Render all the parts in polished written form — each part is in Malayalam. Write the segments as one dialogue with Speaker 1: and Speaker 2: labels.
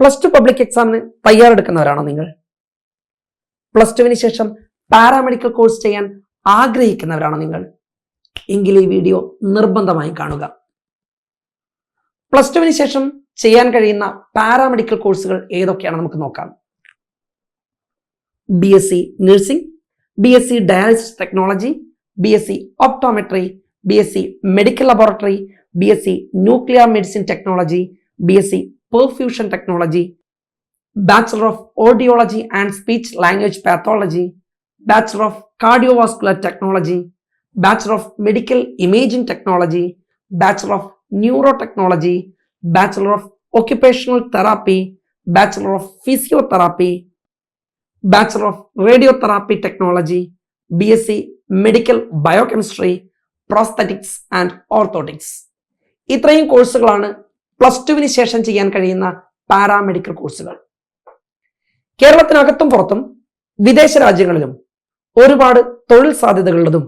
Speaker 1: പ്ലസ് ടു പബ്ലിക് എക്സാമിന് തയ്യാറെടുക്കുന്നവരാണോ നിങ്ങൾ? പ്ലസ് ടുവിന് ശേഷം പാരാമെഡിക്കൽ കോഴ്സ് ചെയ്യാൻ ആഗ്രഹിക്കുന്നവരാണോ നിങ്ങൾ? എങ്കിൽ ഈ വീഡിയോ നിർബന്ധമായും കാണുക. പ്ലസ് ടുവിന് ശേഷം ചെയ്യാൻ കഴിയുന്ന പാരാമെഡിക്കൽ കോഴ്സുകൾ ഏതൊക്കെയാണ് നമുക്ക് നോക്കാം. BSc nursing, BSc dialysis technology, BSc optometry, BSc medical laboratory, BSc nuclear medicine technology, BSc perfusion technology, bachelor of audiology and speech language pathology, bachelor of cardiovascular technology, bachelor of medical imaging technology, bachelor of neuro technology, bachelor of occupational therapy, Bachelor of Physiotherapy, Bachelor of Radiotherapy Technology, BSc Medical Biochemistry, Prosthetics and Orthotics. ഇത്രയും കോഴ്സുകളാണ് പ്ലസ് ടുവിന് ശേഷം ചെയ്യാൻ കഴിയുന്ന പാരാമെഡിക്കൽ കോഴ്സുകൾ. കേരളത്തിനകത്തും പുറത്തും വിദേശ രാജ്യങ്ങളിലും ഒരുപാട് തൊഴിൽ സാധ്യതകളുള്ളതും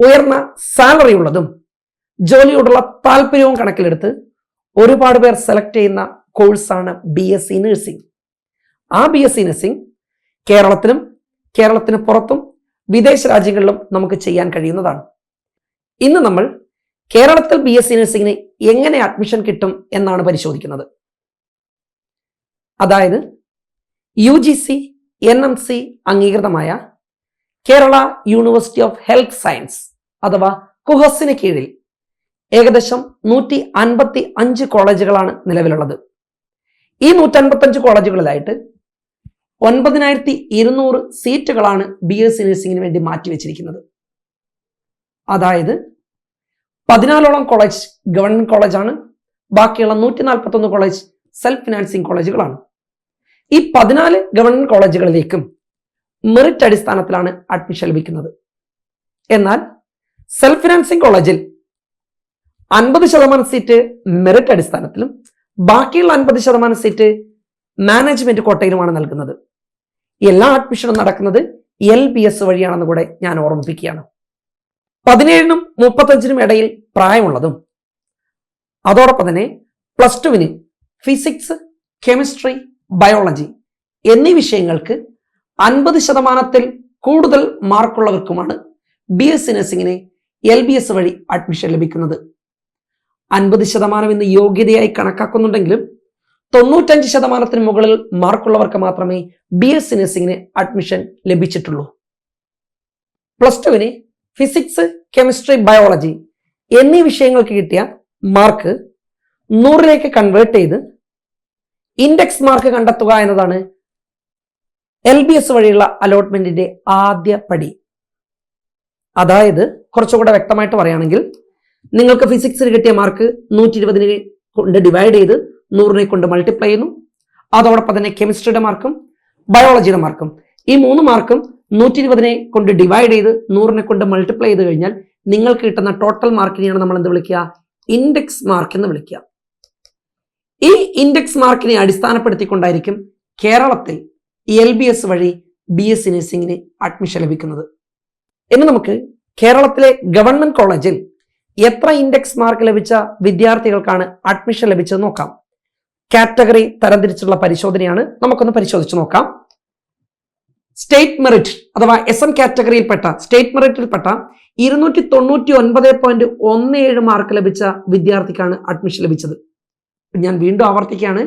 Speaker 1: ഉയർന്ന സാലറി ഉള്ളതും ജോലിയോടുള്ള താല്പര്യവും കണക്കിലെടുത്ത് ഒരുപാട് പേർ സെലക്ട് ചെയ്യുന്ന കോഴ്സാണ് BSc നഴ്സിംഗ്. ആ BSc നഴ്സിംഗ് കേരളത്തിന് പുറത്തും വിദേശ രാജ്യങ്ങളിലും നമുക്ക് ചെയ്യാൻ കഴിയുന്നതാണ്. ഇന്ന് നമ്മൾ കേരളത്തിൽ BSc നഴ്സിംഗിന് എങ്ങനെ അഡ്മിഷൻ കിട്ടും എന്നാണ് പരിശോധിക്കുന്നത്. അതായത് UGC NMC അംഗീകൃതമായ Kerala university of health science അഥവാ കുഹസിന് കീഴിൽ ഏകദേശം 155 കോളേജുകളാണ് നിലവിലുള്ളത്. ഈ 155 കോളേജുകളിലായിട്ട് 9200 സീറ്റുകളാണ് BSc നഴ്സിംഗിന് വേണ്ടി മാറ്റിവെച്ചിരിക്കുന്നത്. അതായത് 14ഓളം കോളേജ് ഗവൺമെന്റ് കോളേജാണ്, ബാക്കിയുള്ള 141 കോളേജ് സെൽഫ് ഫിനാൻസിങ് കോളേജുകളാണ്. ഈ 14 ഗവൺമെന്റ് കോളേജുകളിലേക്കും മെറിറ്റ് അടിസ്ഥാനത്തിലാണ് അഡ്മിഷൻ ലഭിക്കുന്നത്. എന്നാൽ സെൽഫ് ഫിനാൻസിങ് കോളേജിൽ 50% സീറ്റ് മെറിറ്റ് അടിസ്ഥാനത്തിലും ബാക്കിയുള്ള 50% സീറ്റ് മാനേജ്മെന്റ് കോട്ടയിലുമാണ് നൽകുന്നത്. എല്ലാ അഡ്മിഷനും നടക്കുന്നത് LBS വഴിയാണെന്ന് കൂടെ ഞാൻ ഓർമ്മിപ്പിക്കുകയാണ്. 17നും 35നും ഇടയിൽ പ്രായമുള്ളതും അതോടൊപ്പം തന്നെ പ്ലസ് ടുവിന് ഫിസിക്സ്, കെമിസ്ട്രി, ബയോളജി എന്നീ വിഷയങ്ങൾക്ക് 50% കൂടുതൽ മാർക്കുള്ളവർക്കുമാണ് BSc നഴ്സിംഗിന് LBS വഴി അഡ്മിഷൻ ലഭിക്കുന്നത്. 50% എന്ന് യോഗ്യതയായി കണക്കാക്കുന്നുണ്ടെങ്കിലും 95% മുകളിൽ മാർക്കുള്ളവർക്ക് മാത്രമേ BSc നഴ്സിംഗിന് അഡ്മിഷൻ ലഭിച്ചിട്ടുള്ളൂ. പ്ലസ് ടുവിന് ഫിസിക്സ്, കെമിസ്ട്രി, ബയോളജി എന്നീ വിഷയങ്ങൾക്ക് കിട്ടിയ മാർക്ക് 100ലേക്ക് കൺവേർട്ട് ചെയ്ത് ഇൻഡെക്സ് മാർക്ക് കണ്ടെത്തുക എന്നതാണ് LBS വഴിയുള്ള അലോട്ട്മെന്റിന്റെ ആദ്യ പടി. അതായത് കുറച്ചുകൂടെ വ്യക്തമായിട്ട് പറയുകയാണെങ്കിൽ, നിങ്ങൾക്ക് ഫിസിക്സിന് കിട്ടിയ മാർക്ക് 120 കൊണ്ട് ഡിവൈഡ് ചെയ്ത് 100നെ കൊണ്ട് മൾട്ടിപ്ലൈ ചെയ്യുന്നു. അതോടൊപ്പം തന്നെ കെമിസ്ട്രിയുടെ മാർക്കും ബയോളജിയുടെ മാർക്കും ഈ 3 മാർക്കും 120നെ കൊണ്ട് ഡിവൈഡ് ചെയ്ത് 100നെ കൊണ്ട് മൾട്ടിപ്ലൈ ചെയ്ത് കഴിഞ്ഞാൽ നിങ്ങൾക്ക് കിട്ടുന്ന ടോട്ടൽ മാർക്കിനെയാണ് നമ്മൾ എന്ത് വിളിക്കുക? ഇൻഡെക്സ് മാർക്ക് എന്ന് വിളിക്കുക. ഈ ഇൻഡെക്സ് മാർക്കിനെ അടിസ്ഥാനപ്പെടുത്തിക്കൊണ്ടായിരിക്കും കേരളത്തിൽ LBS വഴി BSc നഴ്സിംഗിന് അഡ്മിഷൻ ലഭിക്കുന്നത്. ഇനി നമുക്ക് കേരളത്തിലെ ഗവൺമെന്റ് കോളേജിൽ എത്ര ഇൻഡെക്സ് മാർക്ക് ലഭിച്ച വിദ്യാർത്ഥികൾക്കാണ് അഡ്മിഷൻ ലഭിച്ചത് നോക്കാം. കാറ്റഗറി തരംതിരിച്ചുള്ള പരിശോധനയാണ്. നമുക്കൊന്ന് പരിശോധിച്ച് നോക്കാം. സ്റ്റേറ്റ് മെറിറ്റ് അഥവാ SM കാറ്റഗറിയിൽപ്പെട്ട സ്റ്റേറ്റ് മെറിറ്റിൽപ്പെട്ട 299.17 മാർക്ക് ലഭിച്ച വിദ്യാർത്ഥിക്കാണ് അഡ്മിഷൻ ലഭിച്ചത്. ഞാൻ വീണ്ടും ആവർത്തിക്കുകയാണ്,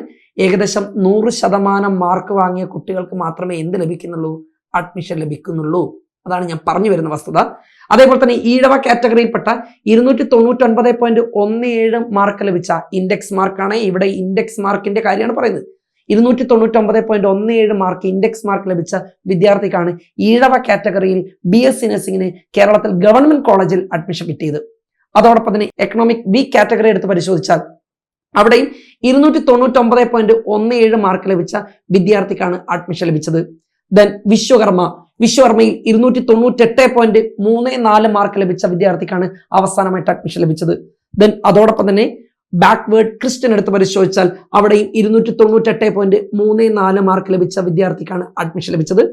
Speaker 1: ഏകദേശം 100% മാർക്ക് വാങ്ങിയ കുട്ടികൾക്ക് മാത്രമേ എന്ത് ലഭിക്കുന്നുള്ളൂ? അഡ്മിഷൻ ലഭിക്കുന്നുള്ളൂ. അതാണ് ഞാൻ പറഞ്ഞു വരുന്ന വസ്തുത. അതേപോലെ തന്നെ ഈഴവ കാറ്റഗറിയിൽപ്പെട്ട 299.17 മാർക്ക് ലഭിച്ച ഇൻഡെക്സ് മാർക്കാണ്. ഇവിടെ ഇൻഡെക്സ് മാർക്കിന്റെ കാര്യമാണ് പറയുന്നത്. 299.17 മാർക്ക് ഇൻഡെക്സ് മാർക്ക് ലഭിച്ച വിദ്യാർത്ഥിക്കാണ് ഈഴവ കാറ്റഗറിയിൽ BSc നഴ്സിംഗിന് കേരളത്തിൽ ഗവൺമെന്റ് കോളേജിൽ അഡ്മിഷൻ കിട്ടിയത്. അതോടൊപ്പം തന്നെ എക്കണോമിക് B കാറ്റഗറി എടുത്ത് പരിശോധിച്ചാൽ അവിടെയും 299.17 മാർക്ക് ലഭിച്ച വിദ്യാർത്ഥിക്കാണ് അഡ്മിഷൻ ലഭിച്ചത്. ദെൻ വിശ്വകർമ്മയിൽ 298.34 മാർക്ക് ലഭിച്ച വിദ്യാർത്ഥിക്കാണ് അവസാനമായിട്ട് അഡ്മിഷൻ ലഭിച്ചത്. ദെൻ അതോടൊപ്പം തന്നെ ബാക്ക്വേർഡ് ക്രിസ്ത്യൻ എടുത്ത് പരിശോധിച്ചാൽ അവിടെയും 298.34 മാർക്ക് ലഭിച്ച വിദ്യാർത്ഥിക്കാണ് അഡ്മിഷൻ ലഭിച്ചത്.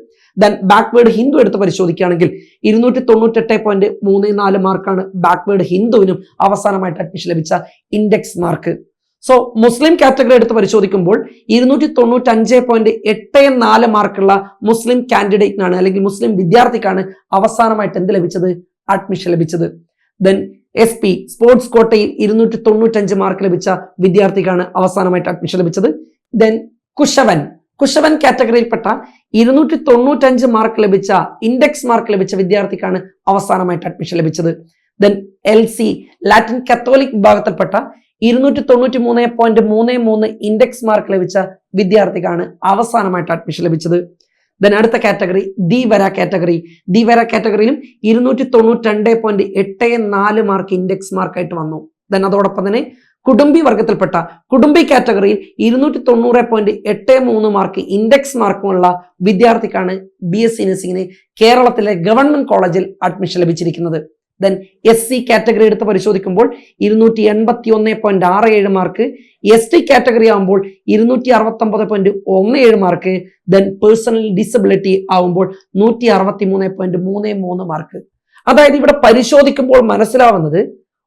Speaker 1: ദെൻ ബാക്ക്വേർഡ് ഹിന്ദു എടുത്ത് പരിശോധിക്കുകയാണെങ്കിൽ 298.34 മാർക്കാണ് ബാക്ക്വേർഡ് ഹിന്ദുവിനും അവസാനമായിട്ട് അഡ്മിഷൻ ലഭിച്ച ഇൻഡെക്സ് മാർക്ക്. സോ മുസ്ലിം കാറ്റഗറി എടുത്ത് പരിശോധിക്കുമ്പോൾ 295.84 മാർക്കുള്ള മുസ്ലിം കാൻഡിഡേറ്റിനാണ് അല്ലെങ്കിൽ മുസ്ലിം വിദ്യാർത്ഥിക്കാണ് അവസാനമായിട്ട് എന്ത് ലഭിച്ചത്? അഡ്മിഷൻ ലഭിച്ചത്. ദെൻ SP സ്പോർട്സ് കോട്ടയിൽ 295 മാർക്ക് ലഭിച്ച വിദ്യാർത്ഥിക്കാണ് അവസാനമായിട്ട് അഡ്മിഷൻ ലഭിച്ചത്. ദെൻ കുശവൻ കാറ്റഗറിയിൽപ്പെട്ട 295 മാർക്ക് ലഭിച്ച ഇൻഡെക്സ് മാർക്ക് ലഭിച്ച വിദ്യാർത്ഥിക്കാണ് അവസാനമായിട്ട് അഡ്മിഷൻ ലഭിച്ചത്. ദെൻ LC ലാറ്റിൻ കത്തോലിക് വിഭാഗത്തിൽപ്പെട്ട 293.33 ഇൻഡെക്സ് മാർക്ക് ലഭിച്ച വിദ്യാർത്ഥിക്കാണ് അവസാനമായിട്ട് അഡ്മിഷൻ ലഭിച്ചത്. ദെൻ അടുത്ത കാറ്റഗറി ധീവര കാറ്റഗറിയിലും 292.84 മാർക്ക് ഇൻഡെക്സ് മാർക്കായിട്ട് വന്നു. ദെൻ അതോടൊപ്പം തന്നെ കുടുംബി വർഗത്തിൽപ്പെട്ട കുടുംബി കാറ്റഗറിയിൽ 290.83 മാർക്ക് ഇൻഡെക്സ് മാർക്കുമുള്ള വിദ്യാർത്ഥിക്കാണ് BSc നഴ്സിംഗിന് കേരളത്തിലെ ഗവൺമെന്റ് കോളേജിൽ അഡ്മിഷൻ ലഭിച്ചിരിക്കുന്നത്. ദെൻ SC കാറ്റഗറി എടുത്ത് പരിശോധിക്കുമ്പോൾ 281.67 മാർക്ക്, ST കാറ്റഗറി ആവുമ്പോൾ 269.17 മാർക്ക്, ദെൻ പേഴ്സണൽ ഡിസബിലിറ്റി ആവുമ്പോൾ 163.33 മാർക്ക്. അതായത് ഇവിടെ പരിശോധിക്കുമ്പോൾ മനസ്സിലാവുന്നത്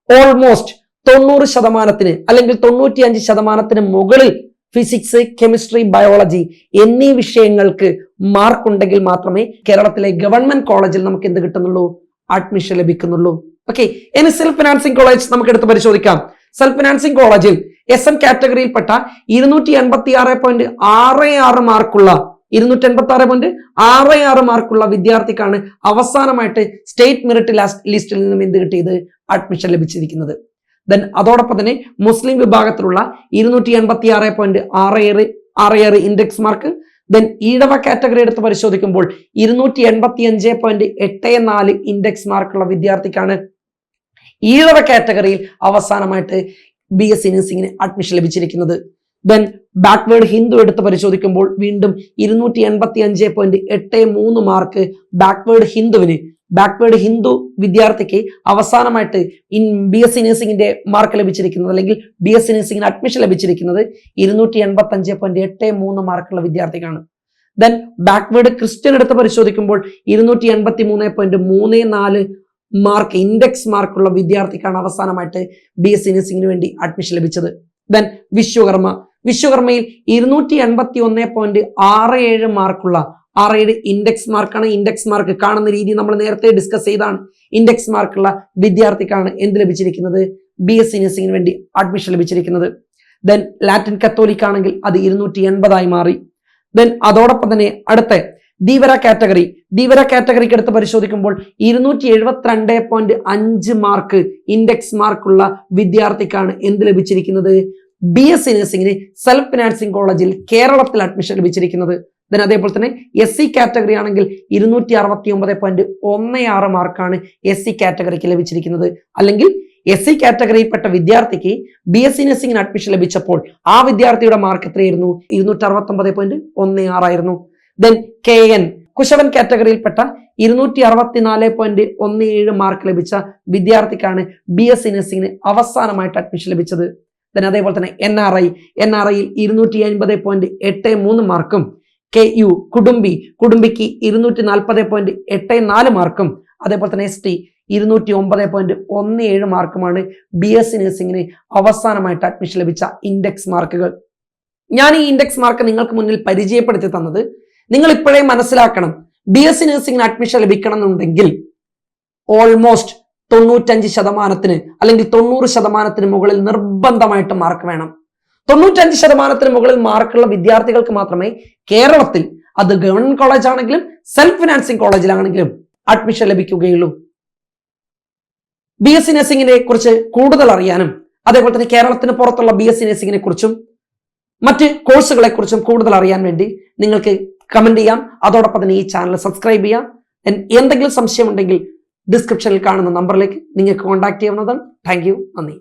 Speaker 1: ഓൾമോസ്റ്റ് 90% അല്ലെങ്കിൽ 95% മുകളിൽ ഫിസിക്സ്, കെമിസ്ട്രി, ബയോളജി എന്നീ വിഷയങ്ങൾക്ക് മാർക്ക് ഉണ്ടെങ്കിൽ മാത്രമേ കേരളത്തിലെ ഗവൺമെന്റ് കോളേജിൽ നമുക്ക് എന്ത് കിട്ടുന്നുള്ളൂ? അഡ്മിഷൻ ലഭിക്കുന്നുള്ളൂ. ഓക്കെ, ഇനി സെൽഫ് ഫിനാൻസിംഗ് കോളേജ് നമുക്ക് എടുത്ത് പരിശോധിക്കാം. സെൽഫ് ഫിനാൻസിംഗ് കോളേജിൽ SM കാറ്റഗറിയിൽപ്പെട്ട 286.66 മാർക്കുള്ള 286.66 മാർക്കുള്ള വിദ്യാർത്ഥിക്കാണ് അവസാനമായിട്ട് സ്റ്റേറ്റ് മെറിറ്റ് ലിസ്റ്റിൽ നിന്നും എന്ത് കിട്ടിയത്? അഡ്മിഷൻ ലഭിച്ചിരിക്കുന്നത്. ദെൻ അതോടൊപ്പം തന്നെ മുസ്ലിം വിഭാഗത്തിലുള്ള 286.66 index mark. Then Ezhava category എടുത്ത് പരിശോധിക്കുമ്പോൾ 285.84 ഇൻഡെക്സ് മാർക്കുള്ള വിദ്യാർത്ഥിക്കാണ് ഈഴവ കാറ്റഗറിയിൽ അവസാനമായിട്ട് BSc നഴ്സിംഗിന് അഡ്മിഷൻ ലഭിച്ചിരിക്കുന്നത്. ദെൻ ബാക്ക്വേർഡ് ഹിന്ദു എടുത്ത് പരിശോധിക്കുമ്പോൾ വീണ്ടും 285.83 മാർക്ക് ബാക്ക്വേർഡ് ഹിന്ദു വിദ്യാർത്ഥിക്ക് അവസാനമായിട്ട് BSc നഴ്സിംഗിന്റെ മാർക്ക് ലഭിച്ചിരിക്കുന്നത് അല്ലെങ്കിൽ BSc നഴ്സിംഗിന് അഡ്മിഷൻ ലഭിച്ചിരിക്കുന്നത് 285.83 മാർക്കുള്ള വിദ്യാർത്ഥിക്കാണ്. ദെൻ ബാക്ക്വേർഡ് ക്രിസ്ത്യൻ എടുത്ത് പരിശോധിക്കുമ്പോൾ 283.34 മാർക്ക് ഇൻഡെക്സ് മാർക്കുള്ള വിദ്യാർത്ഥിക്കാണ് അവസാനമായിട്ട് BSc നഴ്സിംഗിന് വേണ്ടി അഡ്മിഷൻ ലഭിച്ചത്. ദെൻ വിശ്വകർമ്മയിൽ 281.67 മാർക്കുള്ള 67 ഇൻഡെക്സ് മാർക്കാണ്. ഇൻഡെക്സ് മാർക്ക് കാണുന്ന രീതി നമ്മൾ നേരത്തെ ഡിസ്കസ് ചെയ്താണ്. ഇൻഡെക്സ് മാർക്കുള്ള വിദ്യാർത്ഥിക്കാണ് എന്ത് ലഭിച്ചിരിക്കുന്നത്? BSc നഴ്സിംഗിന് വേണ്ടി അഡ്മിഷൻ ലഭിച്ചിരിക്കുന്നത്. ദെൻ ലാറ്റിൻ കത്തോലിക് ആണെങ്കിൽ അത് 280 മാറി. ദെൻ അതോടൊപ്പം തന്നെ അടുത്ത ധീവര കാറ്റഗറിക്ക് എടുത്ത് പരിശോധിക്കുമ്പോൾ 272.5 മാർക്ക് ഇൻഡെക്സ് മാർക്കുള്ള വിദ്യാർത്ഥിക്കാണ് എന്ത് ലഭിച്ചിരിക്കുന്നത്? BSc നഴ്സിംഗിന് സെൽഫ് ഫിനാൻസിംഗ് കോളേജിൽ കേരളത്തിൽ അഡ്മിഷൻ ലഭിച്ചിരിക്കുന്നത്. ദെൻ അതേപോലെ തന്നെ SC കാറ്റഗറി ആണെങ്കിൽ 269.16 മാർക്കാണ് SC കാറ്റഗറിക്ക് ലഭിച്ചിരിക്കുന്നത്. അല്ലെങ്കിൽ SC കാറ്റഗറിയിൽപ്പെട്ട വിദ്യാർത്ഥിക്ക് BSc നഴ്സിംഗിന് അഡ്മിഷൻ ലഭിച്ചപ്പോൾ ആ വിദ്യാർത്ഥിയുടെ മാർക്ക് എത്രയായിരുന്നു? 269.16 ആയിരുന്നു. ദെൻ KN കുശവൻ കാറ്റഗറിയിൽപ്പെട്ട 264.17 മാർക്ക് ലഭിച്ച വിദ്യാർത്ഥിക്കാണ് BSc നഴ്സിംഗിന് അവസാനമായിട്ട് അഡ്മിഷൻ ലഭിച്ചത്. ദെൻ അതേപോലെ തന്നെ NRI 250.83 മാർക്കും, KU കുടുംബിക്ക് 240.84 മാർക്കും, അതേപോലെ തന്നെ ST 209.17 മാർക്കുമാണ് BSc നഴ്സിംഗിന് അവസാനമായിട്ട് അഡ്മിഷൻ ലഭിച്ച ഇൻഡെക്സ് മാർക്കുകൾ. ഞാൻ ഈ ഇൻഡെക്സ് മാർക്ക് നിങ്ങൾക്ക് മുന്നിൽ പരിചയപ്പെടുത്തി തന്നത് നിങ്ങൾ ഇപ്പോഴേ മനസ്സിലാക്കണം. BSc നഴ്സിംഗിന് അഡ്മിഷൻ ലഭിക്കണം എന്നുണ്ടെങ്കിൽ ഓൾമോസ്റ്റ് 95% അല്ലെങ്കിൽ 90% മുകളിൽ നിർബന്ധമായിട്ട് മാർക്ക് വേണം. 95% മുകളിൽ മാർക്കുള്ള വിദ്യാർത്ഥികൾക്ക് മാത്രമേ കേരളത്തിൽ അത് ഗവൺമെന്റ് കോളേജ് ആണെങ്കിലും സെൽഫ് ഫിനാൻസിംഗ് കോളേജിലാണെങ്കിലും അഡ്മിഷൻ ലഭിക്കുകയുള്ളൂ. BSc നഴ്സിംഗിനെ കുറിച്ച് കൂടുതൽ അറിയാനും അതേപോലെ തന്നെ കേരളത്തിന് പുറത്തുള്ള BSc നഴ്സിംഗിനെ കുറിച്ചും മറ്റ് കോഴ്സുകളെ കുറിച്ചും കൂടുതൽ അറിയാൻ വേണ്ടി നിങ്ങൾക്ക് കമന്റ് ചെയ്യാം. അതോടൊപ്പം തന്നെ ഈ ചാനൽ സബ്സ്ക്രൈബ് ചെയ്യാം. എന്തെങ്കിലും സംശയമുണ്ടെങ്കിൽ ഡിസ്ക്രിപ്ഷനിൽ കാണുന്ന നമ്പറിലേക്ക് നിങ്ങൾക്ക് കോൺടാക്ട് ചെയ്യാവുന്നതാണ്. താങ്ക് യു, നന്ദി.